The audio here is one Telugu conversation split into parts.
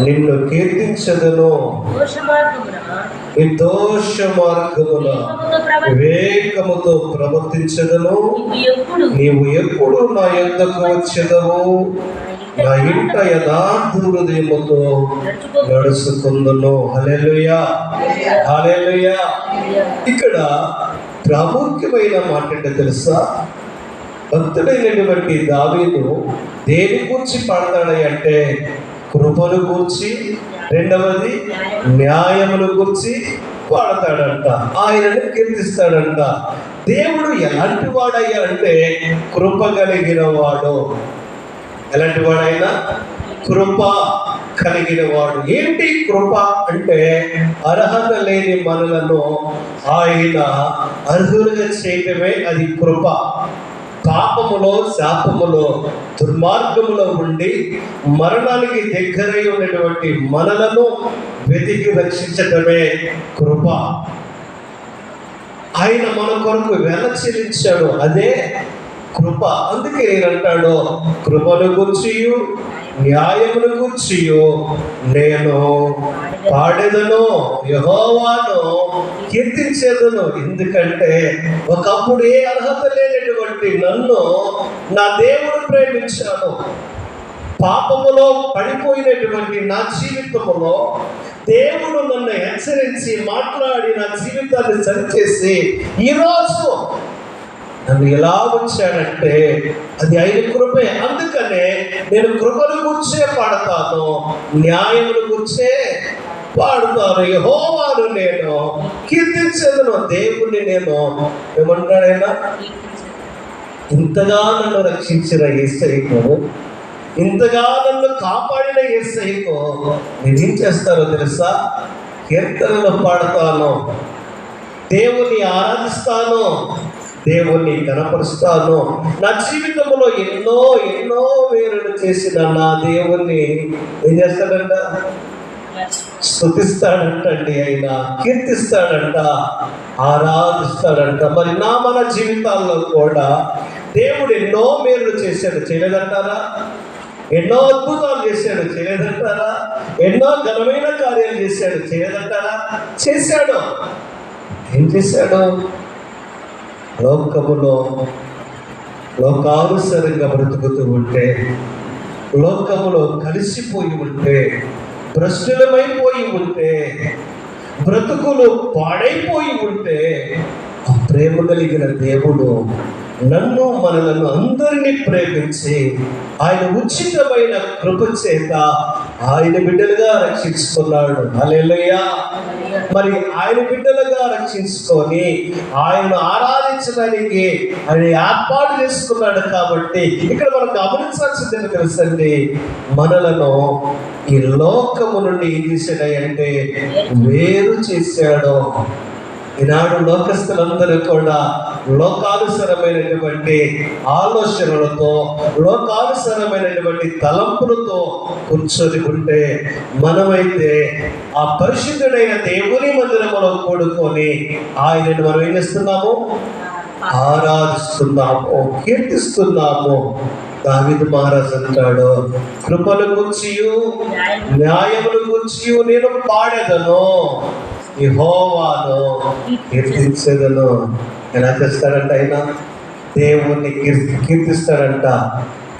నిన్ను కీర్తించదను, నిర్దోష మార్గమున వివేకముతో ప్రవర్తించదను. నీవు ఎప్పుడు నా యొద్దకు వచ్చెదవు, నా ఇంట యథార్థ హృదయముతో నడుచుకుందును. హల్లెలూయా, హల్లెలూయా. ఇక్కడ ప్రాముఖ్యమైన మాట ఏంటో తెలుసా? భక్తుడైనటువంటి దావీదు దేని గురించి పాడతాడంటే కృపను గూర్చి, రెండవది న్యాయమును గురించి పాడతాడంట, ఆయనను కీర్తిస్తాడంట. దేవుడు ఎలాంటి వాడయ్యా అంటే కృప కలిగిన వాడు. ఎలాంటి వాడైనా కృప కలిగిన వాడు. ఏంటి కృప అంటే అర్హత లేని మనలను ఆయన అర్హులుగా చేయటమే అది కృప. పాపములో, శాపములో, దుర్మార్గములో ఉండి మరణానికి దగ్గరై ఉన్నటువంటి మనలను వెతికి రక్షించటమే కృప. ఆయన మన కొరకు వెల చెల్లించాడు, అదే కృప. అందుకే నేనంటాడు, కృపను గూర్చియు న్యాయమును గూర్చియు నేను పాడెదను, యెహోవాను కీర్తించేదను. ఎందుకంటే ఒకప్పుడు ఏ అర్హత లేనటువంటి నన్ను నా దేవుడు ప్రేమించాడు. పాపములో పడిపోయినటువంటి నా జీవితములో దేవుడు నన్ను హెచ్చరించి మాట్లాడి నా జీవితాన్ని సరిచేసి ఈరోజు నన్ను ఎలా వచ్చాడంటే అది ఆయన కృపే. అందుకనే నేను కృపను గుర్చే పాడతాను, న్యాయమును గుర్చే పాడుతాను. యెహోవాను నేను కీర్తించేదను. దేవుణ్ణి నేను ఏమంటాడైనా ఇంతగా నన్ను రక్షించిన యేసయ్యకు, ఇంతగా నన్ను కాపాడిన యేసయ్యకు నేనేం చేస్తానో తెలుసా? కీర్తనలు పాడతాను, దేవుని ఆరాధిస్తాను, దేవుణ్ణి కనపరుస్తాను. నా జీవితంలో ఎన్నో ఎన్నో వేరులు చేసిన నా దేవుణ్ణి ఏం చేస్తాడంట? స్తుతిస్తాడంటండి, ఆయన కీర్తిస్తాడంట, ఆరాధిస్తాడంట. మరి మన జీవితాల్లో కూడా దేవుడు ఎన్నో మేలు చేశాడు, చేయలేదంటారా? ఎన్నో అద్భుతాలు చేశాడు, చేయలేదంటారా? ఎన్నో ఘనమైన కార్యాలు చేశాడు, చేయలేదంటారా? చేశాడు. ఏం చేశాడు? లోకములో లోకానుసారంగా బ్రతుకుతూ ఉంటే, లోకములో కలిసిపోయి ఉంటే, భ్రష్టులమైపోయి ఉంటే, బ్రతుకులు పాడైపోయి ఉంటే, ఆ ప్రేమ కలిగిన దేవుడు నన్ను మనలను అందరినీ ప్రేమించి ఆయన ఉచితమైన కృప చేత ఆయన బిడ్డలుగా రక్షించుకున్నాడు. హల్లెలూయా. మరి ఆయన బిడ్డలుగా రక్షించుకొని ఆయన ఆరాధించడానికి ఆయన ఏర్పాటు చేసుకున్నాడు. కాబట్టి ఇక్కడ మనం గమనించాల్సింది తెలుసండి, మనలను ఈ లోకము నుండి ఏం చేశాడంటే వేరు చేశాడు. ఈనాడు లోకస్తులందరూ కూడా లోకానుసరమైనటువంటి ఆలోచనలతో, లోకానుసరమైనటువంటి తలంపులతో కూర్చొని ఉంటే, మనమైతే ఆ పరిశుద్ధుడైన దేవుని మందిరములో కూడుకొని ఆయనను మనం ఏం చేస్తున్నాము? ఆరాధిస్తున్నాము, కీర్తిస్తున్నాము. దావీదు మహారాజు అంటాడు, కృపను గుర్చియు న్యాయమును గుర్చియు నేను పాడెదను, యెహోవాను కీర్తించెదను. ఎలా చేస్తాడంట? ఆయన దేవుణ్ణి కీర్తిస్తాడంట.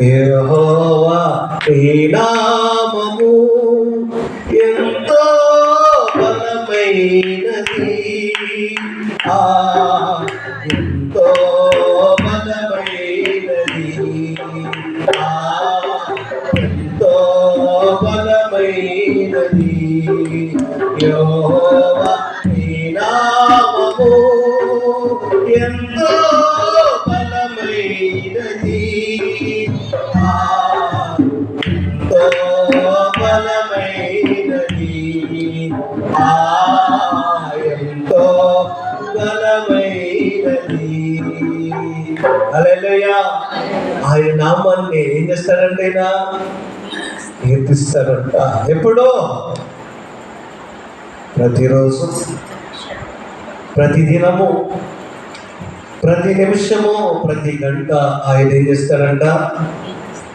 యెహోవా నీ నామము ఎంతో బలమైనది, ఎంతో బలమైనది, ఎంతో బలమైనది. యెహోవా నీ నామము ఎంతో బలమైనది, ఎంతో బలమైనది, ఎంతో బలమైనది. హల్లెలూయా. ఆయన నామాన్ని ఏం చేస్తాడంటే ఆయన కీర్తిస్తాడంట. ఎప్పుడో? ప్రతిరోజు, ప్రతిదినము, ప్రతి నిమిషము, ప్రతి గంట ఆయన ఏం చేస్తాడంట?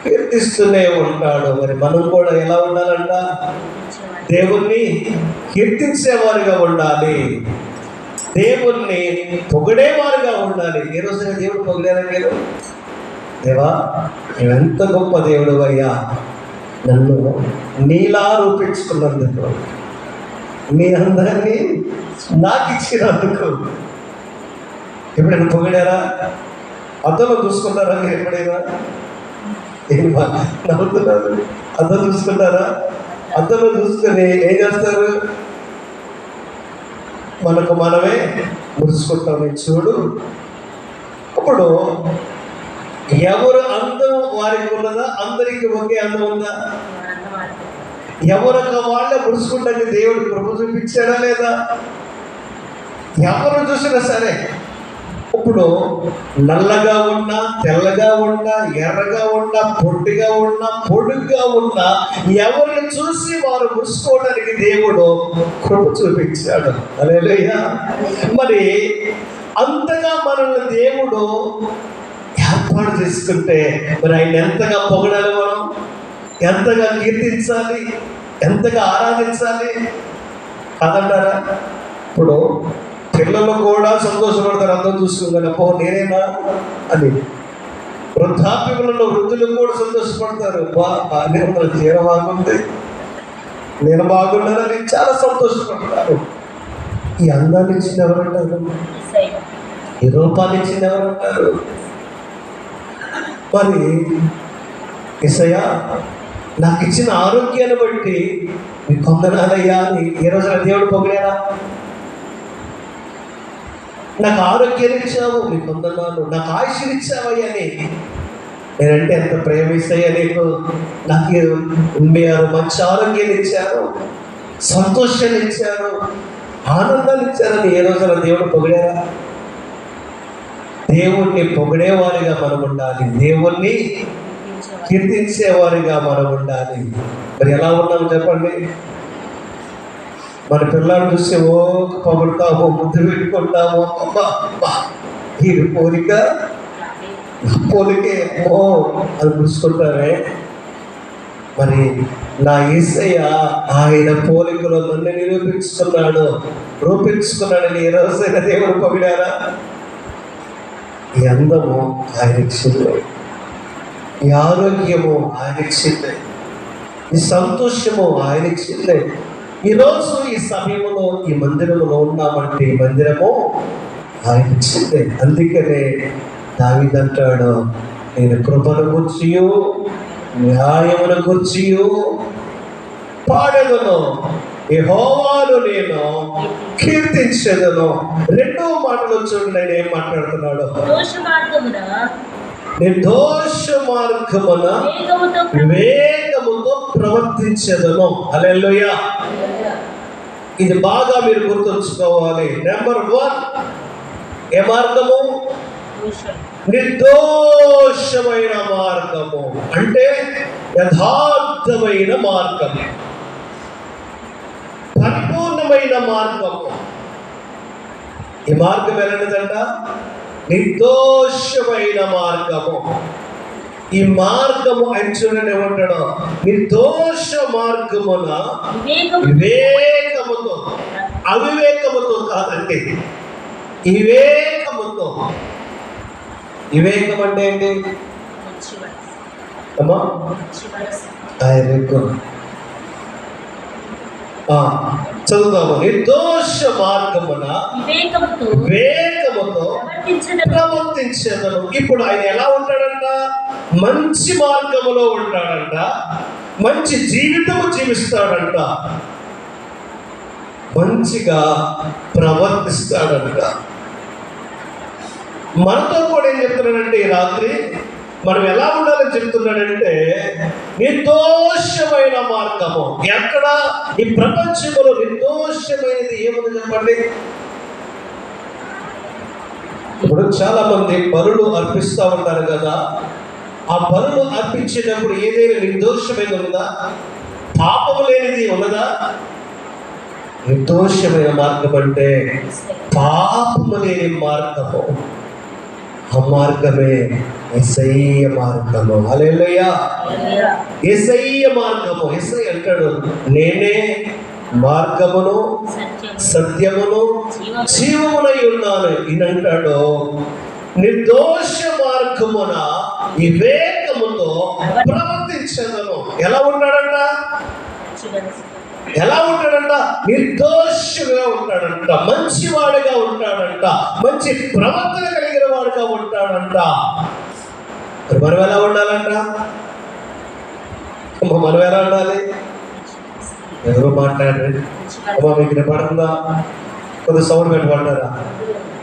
కీర్తి కీర్తిస్తూనే ఉంటాడు. మరి మనం కూడా ఎలా ఉండాలంట? దేవుణ్ణి కీర్తించేవారుగా ఉండాలి, దేవుణ్ణి పొగిడేవారుగా ఉండాలి. ఏ రోజున దేవుడు పొగిడారా మీరు? దేవా, ఎంత గొప్ప దేవుడు అయ్యా, నన్ను నీలా రూపించుకున్నందుకు, నీ అందాన్ని నాకు ఇచ్చినందుకు. ఎప్పుడైనా పొగిడారా? అద్దంలో చూసుకుంటారా మీరు ఎప్పుడైనా? ఏం నవ్వుతున్నారు? అద్దం చూసుకుంటారా? అద్దంలో చూసుకొని ఏం చేస్తారు? మనకు మనమే ముడుచుకుంటాం. చూడు, అప్పుడు ఎవరు అందం వారికి ఉన్నదా? అందరికి ఒకే అందం ఉందా? ఎవరొక వాళ్ళే ముడుచుకుంటానికి దేవుడు కృప చూపించాడా లేదా? ఎవరు చూసినా సరే, ఇప్పుడు నల్లగా ఉన్నా, తెల్లగా ఉన్నా, ఎర్రగా ఉన్నా, పొట్టిగా ఉన్నా, పొడుగ్గా ఉన్నా, ఎవరిని చూసి వారు ముసుకోవడానికి దేవుడు కృప చూపించాడు. హల్లెలూయా. మరి అంతగా మనల్ని దేవుడు ఏర్పాటు చేసుకుంటే మరి ఆయన ఎంతగా పొగడాలి, మనం ఎంతగా కీర్తించాలి, ఎంతగా ఆరాధించాలి కాదంటారా? ఇప్పుడు పిల్లలు కూడా సంతోషపడతారు అందరూ చూసుకుంటారు, పో నేనేనా అని. వృద్ధాప్యములలో వృద్ధులు కూడా సంతోషపడతారు, బాగానే ఉన్నది, చీర బాగుంది, నేను బాగున్నానని చాలా సంతోషపడతారు. ఈ అందాన్ని ఇచ్చింది ఎవరంటారు? ఈ రూపాన్ని ఇచ్చింది ఎవరంటారు? మరి యేసయ్యా, నాకు ఇచ్చిన ఆరోగ్యాన్ని బట్టి నీకు వందనాలయ్యా అని ఏ రోజున దేవుడు పొగిడారా? నాకు ఆరోగ్యాన్ని ఇచ్చావు, నీకు వందనాలు, నాకు ఆయుష్ని ఇచ్చావయ్యా అని. నేనంటే ఎంత ప్రేమ ఇస్తాయా నీకు. నాకు మంచి ఆరోగ్యాన్ని ఇచ్చారు, సంతోషాన్ని ఇచ్చారు, ఆనందాన్ని ఇచ్చారని ఏ రోజున దేవుడు పొగిడారా? దేవుణ్ణి పొగిడేవారిగా మనం ఉండాలి, దేవుణ్ణి కీర్తించేవారిగా మనం ఉండాలి. మరి ఎలా ఉన్నాము చెప్పండి? మన పిల్లలు చూస్తే ఓ పొగుడుతాము, ముద్దు పెట్టుకుంటాము, అమ్మా ఈ పోలిక పోలికే ఓ అది చూసుకుంటారే. మరి నా యేసయ్య ఆయన పోలికలో నన్ను రూపించుకున్నాడని ఏ రోజైనా దేవుడు పొగిడారా? ఈ అందము ఆయన ఇచ్చింది, ఈ ఆరోగ్యము ఆయన ఇచ్చింది, ఈ సంతోషము ఆయన ఇచ్చింది. ఈరోజు ఈ సమయంలో ఈ మందిరంలో ఉన్నామంటే ఈ మందిరము ఆయన ఇచ్చింది. అందుకనే దావీదు అంటాడు, నేను కృపను గూర్చియు న్యాయమును గూర్చియు పాడెదను, యెహోవాను నేను కీర్తించెదను. రెండో మాటలు చూడండి, నేను ఏం మాట్లాడుతున్నాడు? నిర్దోష మార్గమున వివేకముతో ప్రవర్తించెదను. హల్లెలూయా. ఇది బాగా మీరు గుర్తుంచుకోవాలి. నెంబర్ 1, ఏ మార్గము? నిర్దోషమైన మార్గము అంటే యథార్థమైన మార్గము, పరిపూర్ణమైన మార్గము. ఈ మార్గం ఎలాంటిదంట? నిర్దోషమైన మార్గము. ఈ మార్గము అంచునని ఏమంటాడు? నిర్దోష మార్గమున వివేకముతో, అవివేకముతో కాదండి, వివేకముతో. వివేకం అంటే ఏంటి అమ్మా? చదువుతాము. నిర్దోష మార్గమున వివేకముతో ప్రవర్తించదను. ఇప్పుడు ఆయన ఎలా ఉంటాడంట? మంచి మార్గములో ఉంటాడంట, మంచి జీవితము జీవిస్తాడంట, మంచిగా ప్రవర్తిస్తాడంట. మనతో కూడా ఏం చెప్తున్నాడంటే ఈ రాత్రి మనం ఎలా ఉండాలని చెప్తున్నాడంటే నిర్దోషమైన మార్గము. ఎక్కడ ఈ ప్రపంచంలో నిర్దోషమైనది ఏముంది చెప్పండి? ఇప్పుడు చాలా మంది బలులు అర్పిస్తూ ఉంటారు కదా, ఆ బలులు అర్పించేటప్పుడు ఏదైనా నిర్దోషమైన ఉన్నదా? పాపము లేనిది ఉన్నదా? నిర్దోషమైన మార్గం అంటే పాపము లేని మార్గము. ఆ మార్గమే యేసయ్య మార్గము. హల్లెలూయా. యేసయ్య మార్గము. యేసయ్య అంటాడు, నేనే మార్గమును సత్యమును జీవమునై ఉన్నాను. ఈయన అంటాడు, నిర్దోష మార్గమున వివేకముతో ప్రవర్తించదను. ఎలా ఉంటాడంట? ఎలా ఉంటాడంట? నిర్దోషుగా ఉంటాడంట, మంచివాడుగా ఉంటాడంట, మంచి ప్రవర్తన కలిగిన వాడుగా ఉంటాడంట. మనం ఎలా ఉండాలంట? మనం ఎలా ఉండాలి? ఎవరు మాట్లాడండి అమ్మా, మీకు వినపడుతుందా? కొద్ది సౌండ్ పెట్టమంటారా?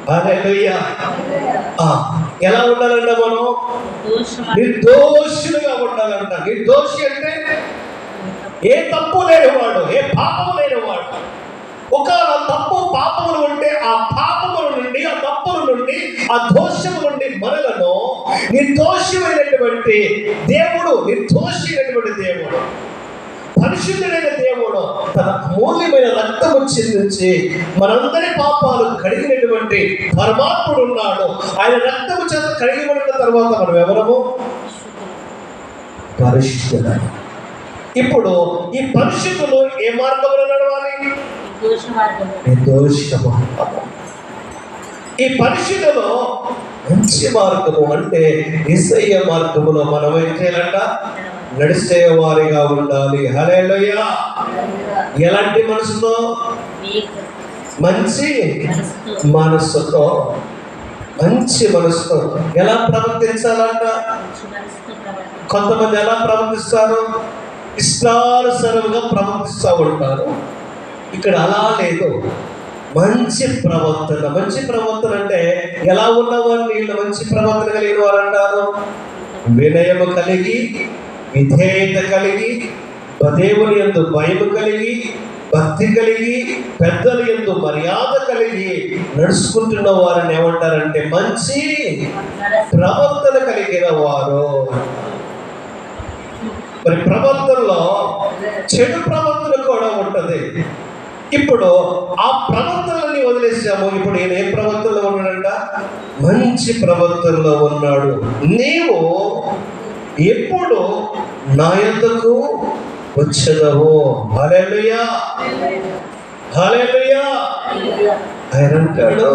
హల్లెలూయా. ఎలా ఉండాలంట? మనం నిర్దోషులుగా ఉండాలంట. నిర్దోషి అంటే ఏ తప్పు లేనివాడు, ఏ పాపము లేనివాడు. ఒక తప్పు పాపములు ఉంటే ఆ పాపముల నుండి, ఆ తప్పుల నుండి, ఆ దోషము నుండి మనలను నిర్దోషమైనటువంటి దేవుడు, నిర్దోషమైనటువంటి దేవుడు, పరిశుద్ధుడైన దేవుడు తన మూల్యమైన రక్తము చిందించి మనందరి పాపాలు కడిగినటువంటి పరమాత్ముడు ఉన్నాడు. ఆయన రక్తము చేత కడిగిబడిన తర్వాత మనం ఎవరము? పరిశుద్ధులు. ఇప్పుడు ఈ పరిశుద్ధులు ఏ మార్గంలో నడవాలి? నిర్దోష మార్గము. ఈ పరిశుద్ధులు మంచి మార్గము అంటే యేసయ్య మార్గములో మనం ఏం చేయాలంట? నడిచే వారిగా ఉండాలి. హల్లెలూయా. ఎలాంటి మనసుతో? మంచి మనసుతో. మంచి మనసుతో. ఎలా ప్రవర్తించాలంట? కొంతమంది ఎలా ప్రవర్తిస్తారు? ఇష్టానుసారంగా ప్రవర్తిస్తూ ఉంటారు. ఇక్కడ అలా లేదు. మంచి ప్రవర్తన. మంచి ప్రవర్తన అంటే ఎలా ఉన్నవారు? వీళ్ళు మంచి ప్రవర్తన కలిగిన వారు అంటారు. వినయము కలిగి, విధేయత కలిగి, దేవుని యందు భయము కలిగి, భక్తి కలిగి, పెద్దల యందు మర్యాద కలిగి నడుచుకుంటున్న వారిని ఏమంటారంటే మంచి ప్రవర్తన కలిగిన వారు. మరి ప్రవర్తనలో చెడు ప్రవర్తన కూడా ఉంటుంది. ఇప్పుడు ఆ ప్రవర్తనని వదిలేసాము. ఇప్పుడు ఈయన ఏ ప్రవర్తనలో ఉన్నాడంట? మంచి ప్రవర్తనలో ఉన్నాడు. నీవు ఎప్పుడు నా యొద్దకు వచ్చెదవు. హల్లెలూయా. హల్లెలూయా. ఆయన అంటాడు,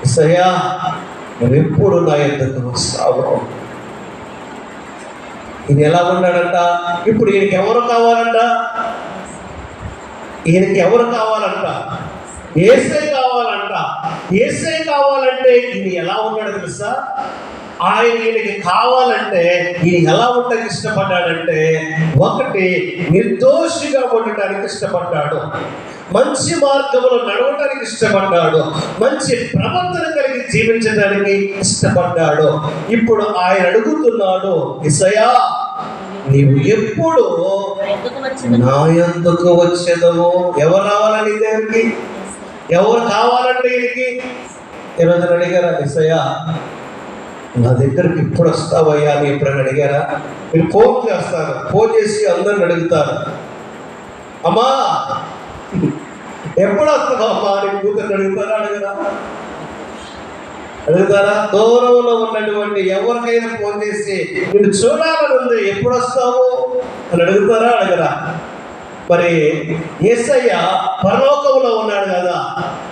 యేసయ్యా నువ్వెప్పుడు నా యొద్దకు వస్తావు. ఈయన ఎలా ఉన్నాడంట? ఇప్పుడు ఈయనకి ఎవరు కావాలంట? ఈయనకి ఎవరు కావాలంట? యేసే కావాలంట. యేసే కావాలంటే ఈయన ఎలా ఉన్నాడు తెలుసా? ఆయన ఈయనకి కావాలంటే ఈయన ఎలా ఉండడానికి ఇష్టపడ్డాడంటే, ఒకటి నిర్దోషిగా ఉండటానికి ఇష్టపడ్డాడు, మంచి మార్గంలో నడవడానికి ఇష్టపడ్డాడు, మంచి ప్రవర్తన కలిగి జీవించడానికి ఇష్టపడ్డాడు. ఇప్పుడు ఆయన అడుగుతున్నాడు, యేసయ్యా నీవు ఎప్పుడు నా యొద్దకు వచ్చెదవు. ఎవరు రావాలని దేవునికి? ఎవరు కావాలంటే ఈయనకి? ఈరోజు అడిగారా, యేసయ్యా నా దగ్గరికి ఇప్పుడు వస్తావయ్యా అని ఎప్పుడైనా అడిగారా? మీరు ఫోన్ చేస్తారు, ఫోన్ చేసి అందరిని అడుగుతారు, అమ్మా ఎప్పుడు వస్తావా అమ్మా అని కూతుర్ని అడుగుతారా? అడుగుతారా? దూరంలో ఉన్నటువంటి ఎవరికైనా ఫోన్ చేసి నిన్ను చూడాలని ఉంది, ఎప్పుడు వస్తావు అని అడుగుతారా? అడగరా? మరి యేసయ్య పరలోకంలో ఉన్నాడు కదా,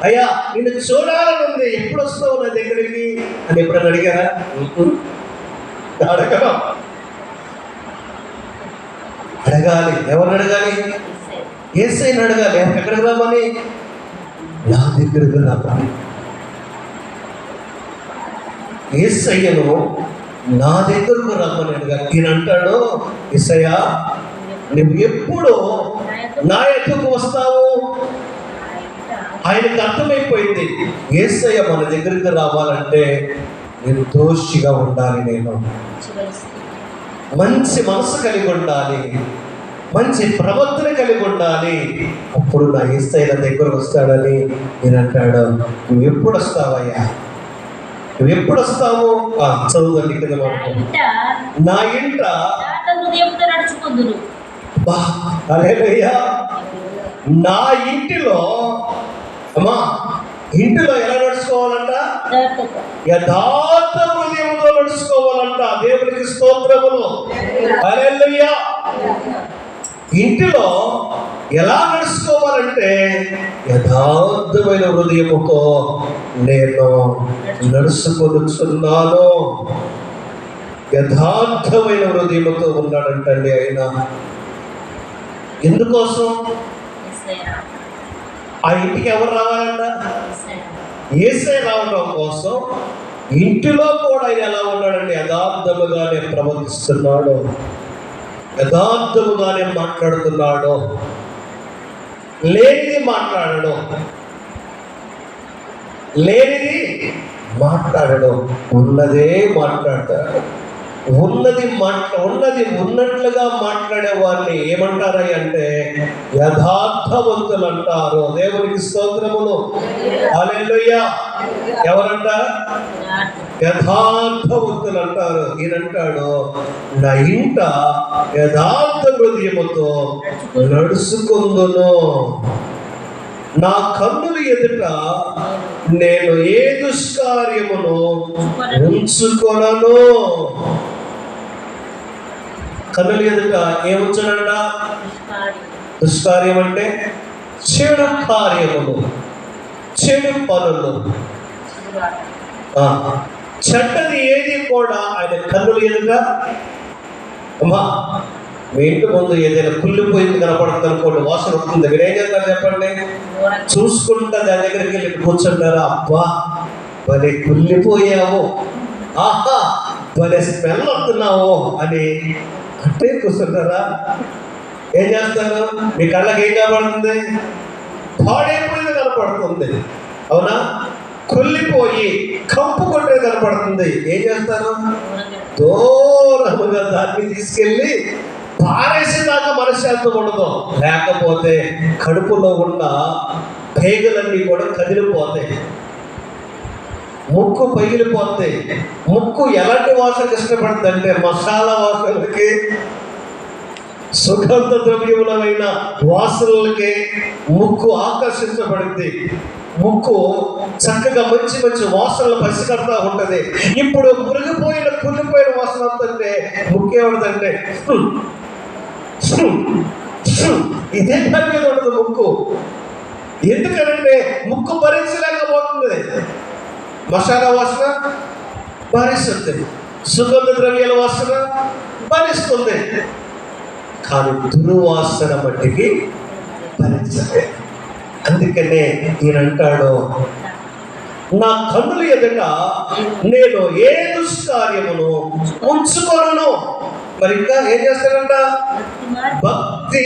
అయ్యా నిన్ను చూడాలని ఉంది, ఎప్పుడు వస్తావు నా దగ్గరికి అని ఎప్పుడైనా అడిగారా? అడగరా? అడగాలి. ఎవరిని అడగాలి? యేసయ్యని అడగాలి. ఎక్కడికి రామని? నా దగ్గరకు రామని. యేసయ్యను నా దగ్గరకు రమ్మని అడగాలి. ఈయన అంటాడు, యేసయ్యా నువ్వు ఎప్పుడు నా ఎత్తుకు వస్తావు? ఆయనకు అర్థమైపోయింది, యేసయ్య మన దగ్గరికి రావాలంటే నేను దోషిగా ఉండాలి, నేను మంచి మనసు కలిగి ఉండాలి, మంచి ప్రవర్తన కలిగి ఉండాలి, అప్పుడు నా యేసయ్య నా దగ్గరకు వస్తాడని నేను అంటాడు. నువ్వు ఎప్పుడు వస్తావయ్యా? నువ్వు ఎప్పుడు వస్తావు? చదువుదండి కింద మాట, నా ఇంట హల్లెలూయా, నా ఇంటిలో అమ్మా ఇంటిలో ఎలా నడుచుకోవాలంట? యథార్థ హృదయంతో నడుచుకోవాలంట. దేవునికి స్తోత్రములు. హల్లెలూయా. ఇంటిలో ఎలా నడుచుకోవాలంటే యథార్థమైన హృదయముతో నేను నడుచుకొనుచున్నాను. యథార్థమైన హృదయముతో ఉన్నాడంటండి ఆయన. ఎందుకోసం? ఆ ఇంటికి ఎవరు రావాలంట? యేసయ్య రావడం కోసం. ఇంటిలో కూడా ఆయన ఎలా ఉన్నాడండి? యథార్థముగానే ప్రవర్తిస్తున్నాడు, యథార్థముగానే మాట్లాడుతున్నాడు, లేనిది మాట్లాడడు, లేనిది మాట్లాడడు, ఉన్నదే మాట్లాడతాడు. ఉన్నది ఉన్నట్లుగా మాట్లాడే వారిని ఏమంటారు అంటే యథార్థవంతులు అంటారు. దేవునికి స్తోత్రములు. హల్లెలూయా. ఎవరంటారు? యథార్థవంతులు అంటారు. ఈయనంటాడు, నా ఇంట యథార్థ హృదయముతో నడుచుకుందును, నా కన్నుల ఎదుట నేను ఏ దుష్కార్యమును ఉంచుకొనను. కన్నుల ఎదుట ఏముంచనంట? దుష్కార్యం అంటే చెడు కార్యములు, చెడు పనులు, చెడ్డది ఏది కూడా ఆయన కన్నుల ఎదుట. అమ్మా, మీ ఇంటి ముందు ఏదైనా కుళ్ళిపోయింది కనపడుతుంది అనుకోండి, వాసన వస్తుంది, మీరు ఏం చేస్తారు చెప్పండి? చూసుకుంటా దాని దగ్గరికి వెళ్ళి కూర్చుంటారా? అబ్బా భలే కుళ్ళిపోయావు, ఆహా భలే స్మెల్ వస్తున్నావు అని అంటే కూర్చుంటారా? ఏం చేస్తారు? మీ కళ్ళకి ఏం కనపడుతుంది? పాడైపోయింది కనపడుతుంది, అవునా? కుళ్ళిపోయి కంపు కొట్టే కనపడుతుంది. ఏం చేస్తారు? దూరముగా దాన్ని తీసుకెళ్ళి పారేసేదాకా మనశ్శాంతం ఉండదు. లేకపోతే కడుపులో ఉన్న పేగులన్నీ కూడా కదిలిపోతాయి, ముక్కు పగిలిపోతాయి. ముక్కు ఎలాంటి వాసనకి ఇష్టపడుతుంది అంటే మసాలా వాసనలకి, సుగంధ ద్రవ్యములమైన వాసనలకి ముక్కు ఆకర్షించబడింది. ముక్కు చక్కగా మంచి మంచి వాసనలు పసిగడతా ఉంటది. ఇప్పుడు మురిగిపోయిన కుళ్ళిపోయిన వాసన వస్తుంటే ముక్కు ఏమవుతుందంటే ఇదే పని మీద ఉండదు ముక్కు. ఎందుకనంటే ముక్కు భరించలేకపోతుంది. మసాలా వాసన భరిస్తుంది, సుగంధ ద్రవ్యాల వాసన భరిస్తుంది, కానీ దుర్వాసన మట్టికి భరించలేదు. అందుకనే ఈయన అంటాడు, నా కన్నుల ఎదుట నేను ఏ దుష్కార్యమును ఉంచుకొనను. మరి ఇంకా ఏం చేస్తాడంట? భక్తి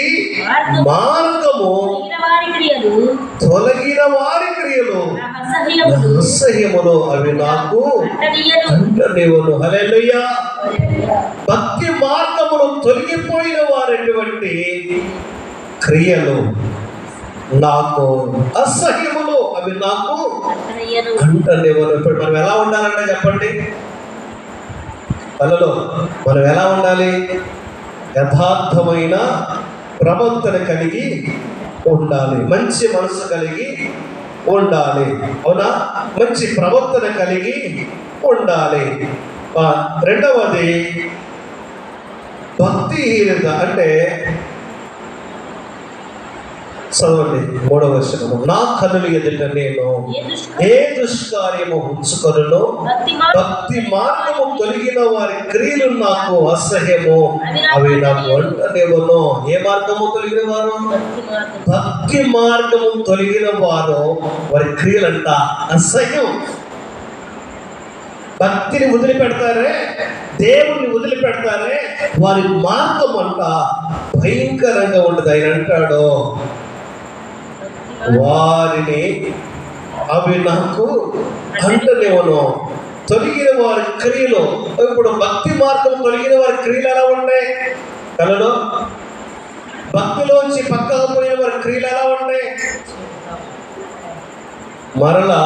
మార్గము తొలగిన వారి క్రియలు అసహ్యములు అవి నాకు అంటనివ్వను. హల్లెలూయా. భక్తి మార్గమును తొలగిపోయిన వారటువంటి క్రియలు నాకు అసహ్యములు, అవి నాకు అంటనివ్వను. ఇప్పుడు మనం ఎలా ఉండాలంటే చెప్పండి, పనులు మనం ఎలా ఉండాలి? యథార్థమైన ప్రవర్తన కలిగి ఉండాలి, మంచి మనసు కలిగి ఉండాలి, అవునా? మంచి ప్రవర్తన కలిగి ఉండాలి. రెండవది భక్తిహీనత అంటే, చదవండి 3వ వచనము, నా కన్నుల ఎదుట నేను ఏ దుష్కార్యము ఉంచుకొనును, భక్తి మార్గము తొలగిన వారి క్రియలు నాకు అసహ్యము, అవి నాకు అంటనివ్వను. ఏ మార్గము తొలగిన వారు? భక్తి మార్గము తొలగిన వారు వారి క్రియలంట అసహ్యం. భక్తిని వదిలిపెడతారే, దేవుణ్ణి వదిలిపెడతారే, వారి మార్గం అంట భయంకరంగా ఉండదు. ఆయన అంటాడు, వారిని అవి నాకు అంటనివ్వను. తొలగిన వారి క్రియలు. ఇప్పుడు భక్తి మార్గం తొలగిన వారి క్రియలు ఎలా ఉన్నాయి? కలలో భక్తిలోంచి పక్కకు పోయిన వారి క్రియలు ఎలా ఉన్నాయి? మరలా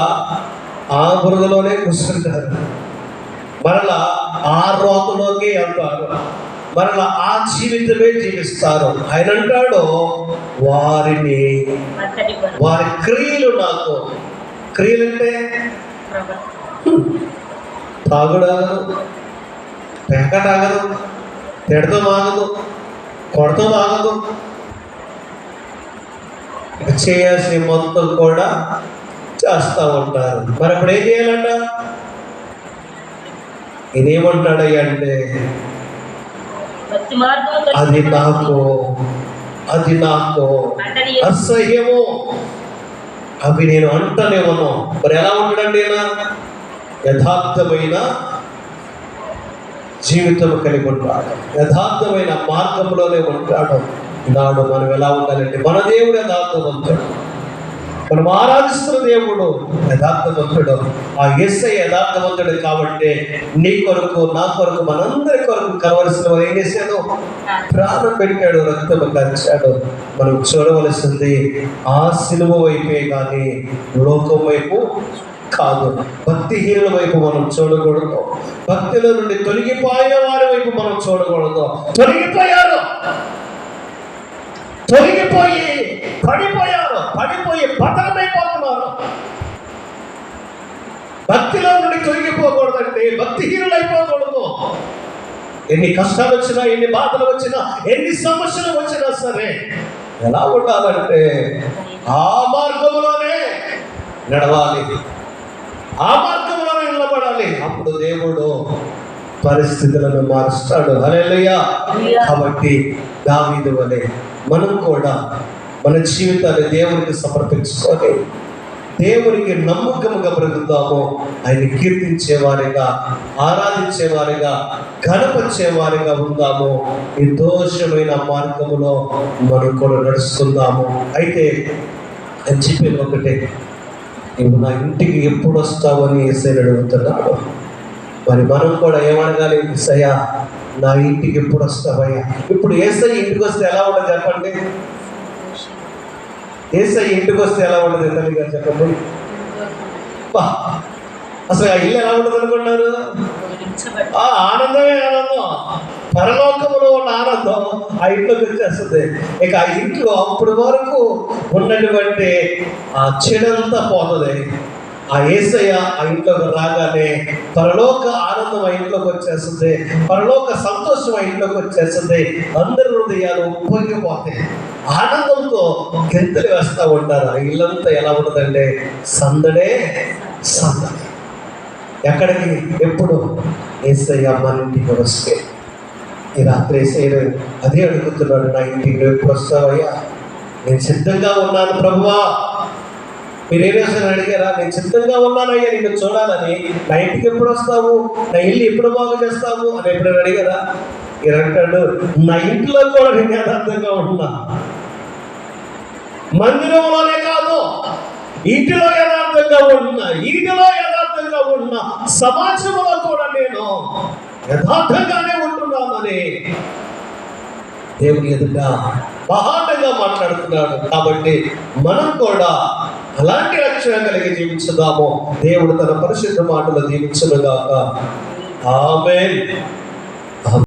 ఆ బురదలోనే కూర్చుంటారు, మరలా ఆ రోతలోకి వెళ్తారు, మరలా ఆ జీవితమే జీవిస్తారు. ఆయన అంటాడు, వారి క్రియలు నాకు క్రియలంటే తాగుడాగదు, పెంకటాగదు, తిడతో ఆగదు, కొడతో ఆగదు. చేయాల్సిన మొత్తం కూడా చేస్తూ ఉంటారు. మరి అప్పుడు ఏం చేయాలంట? ఇదేమంటాడయ్యా అంటే, అది నాకు అసహ్యము, అవి నేను అంటనేమను. మరి ఎలా ఉంటాడండి ఈయన? యథార్థమైన జీవితం కలిగి ఉంటాడు, యథార్థమైన మార్గంలోనే ఉంటాడు. ఈనాడు మనం ఎలా ఉండాలంటే, మన దేవుడు యథార్థవంతుడు, మనం ఆరాధిస్తున్న దేవుడు యథార్థవంతుడు. ఆ యేసయ్య యథార్థవంతుడు కాబట్టి నీ కొరకు, నా కొరకు, మనందరి కొరకు కలవలసిన ఏం చేశాడు? ప్రాణం పెట్టాడు, రక్తం కార్చాడు. మనం చూడవలసింది ఆ సిలువ వైపే కానీ లోకం వైపు కాదు. భక్తిహీనుల వైపు మనం చూడకూడదు. భక్తుల నుండి తొలగిపోయిన వారి వైపు మనం చూడకూడదు. తొలగిపోయి పడిపోయి పతనమైపోతున్నారు. భక్తిలో నుండి తొలగిపోకూడదంటే భక్తిహీనులు అయిపోకూడదు. ఎన్ని కష్టాలు వచ్చినా, ఎన్ని బాధలు వచ్చినా, ఎన్ని సమస్యలు వచ్చినా సరే ఎలా ఉండాలంటే ఆ మార్గంలోనే నడవాలి, ఆ మార్గంలోనే నిలబడాలి. అప్పుడు దేవుడు పరిస్థితులను మారుస్తాడు. హల్లెలూయా. కాబట్టి దావీదు వలె మనం కూడా మన జీవితాన్ని దేవునికి సమర్పించుకొని దేవునికి నమ్మకముగా బ్రతుకుతాము. ఆయన కీర్తించేవారిగా, ఆరాధించేవారిగా, ఘనపరిచేవారిగా ఉందాము. నిర్దోషమైన మార్గములో మనం కూడా నడుస్తున్నాము. అయితే అని చెప్పేది ఒకటే, నువ్వు నా ఇంటికి ఎప్పుడు వస్తావని యేసయ్య అడుగుతున్నాడు. మరి మనం కూడా ఏమనగాలి? యేసయ్య నా ఇంటికి ఎప్పుడు వస్తావయ్యా? ఇప్పుడు యేసయ్య ఇంటికి వస్తే ఎలా ఉండదు చెప్పండి? యేసయ్య ఇంటికి వస్తే ఎలా ఉండదు తల్లి గారు చెప్పండి? అసలు ఆ ఇల్లు ఎలా ఉండదు అనుకున్నారు? ఆనందమే ఆనందం, పరలోకములో ఉన్న ఆనందం ఆ ఇంట్లోకి వచ్చేస్తుంది. ఇక ఆ ఇంట్లో అప్పటి వరకు ఉన్నటువంటి ఆ చెడంతా పోతుంది. ఆ యేసయ్య ఆ ఇంట్లోకి రాగానే పరలోక ఆనందం ఆ ఇంట్లోకి వచ్చేస్తుంది, పరలోక సంతోషం ఆ ఇంట్లోకి వచ్చేస్తుంది. అందరి హృదయాలు ఉప్పొంగిపోతాయి, ఆనందంతో గెంతులు వేస్తూ ఉంటారు. ఆ ఇల్లంతా ఎలా ఉంటుందంటే సందడే సందడి. ఎక్కడికి? ఎప్పుడు? యేసయ్య మన ఇంటికి వస్తే. ఈ రాత్రి యేసయ్య అదే అడుగుతున్నాడు, నా ఇంటికి నువ్వు ఎప్పుడు వస్తావయ్యా? నేను సిద్ధంగా ఉన్నాను ప్రభువా. మీరు ఏ రోజున అడిగారా? నేను సిద్ధంగా ఉన్నానయ్యా నిన్ను చూడాలని. నా ఇంటికి ఎప్పుడు వస్తావు? నా ఇల్లు ఎప్పుడు బాగు చేస్తావు అని ఎప్పుడైనా అడిగారా? మీరు అంటాడు, నా ఇంట్లో కూడా నేను యథార్థంగా ఉన్నా. మందిరంలోనే కాదు, ఇంటిలో యథార్థంగా ఉన్నా, ఈటిలో యథార్థంగా ఉన్నా, సమాజంలో కూడా నేను యథార్థంగానే ఉంటున్నానని దేవుని ఎదుట మహానంగా మాట్లాడుతున్నాడు. కాబట్టి మనం కూడా అలాంటి రక్షణ కలిగి జీవించుదాము. దేవుడు తన పరిశుద్ధ మాటలు దీవించునుగాక. ఆమేన్.